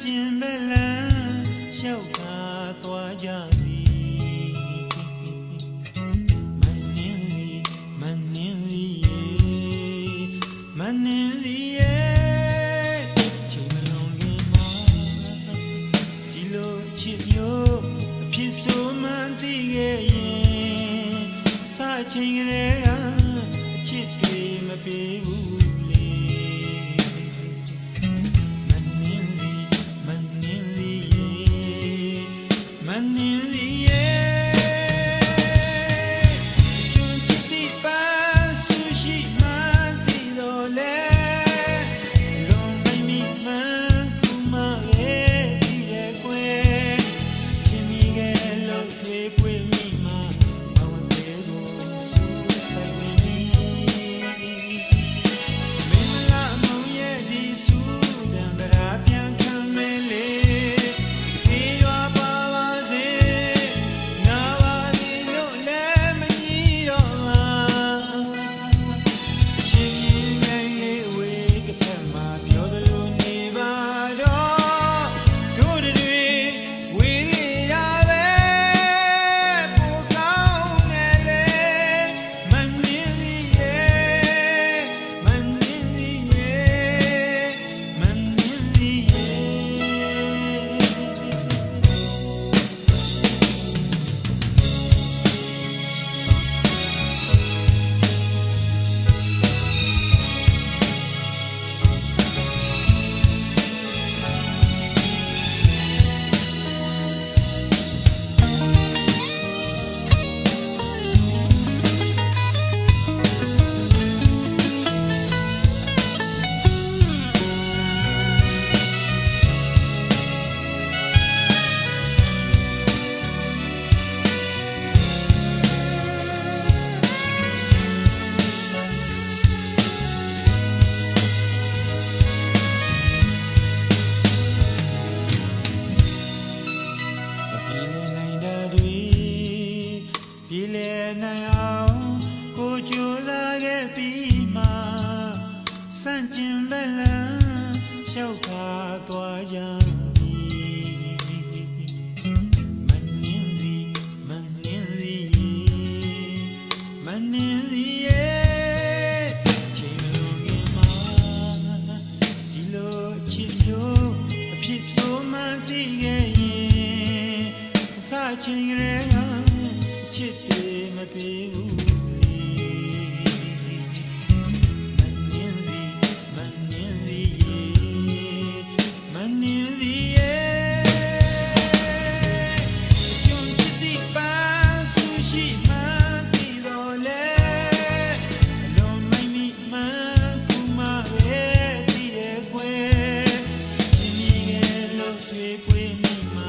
ကျင်ပဲလမ်းလျှောက်သာသွားကြပြီမနှင်းစီမနှင်းစီမနှင်းစီချိန်မလုံးခင်မှာဒီလိုချစ်မျိုးအဖြစ်ဆိုမှန်းသိခဲ့ရင်စချိန်ကလေးကအချစ်တွေမပြေဘူးပြည်လည်နိုင်အောင်ကိုကြိုးစားခဲ့ပြီးမှစန့်ကျင်ပဲလမ်းလျှောက်ခါသွားကြပြီမနှင်းစီမနှင်းစီမနှင်းစီချိန်မလို့ခင်မှာဒီလိုချစ်မျိုးအဖြစ်ဆိုမှန်းသိခဲ့ရင်အစချိန်ကလေးကချစ်တွေမပြေဘူးလေမနှင်းစီမနှင်းစီမနှင်းစီကျွန်ချစ်တဲ့ပါဆူရှိမှတီတော်လေလုံးမိုင်းမိမှကူမပဲတည်တယ်ကွယ်ဒီမြေလို့တွေ့ပွေးမိမှ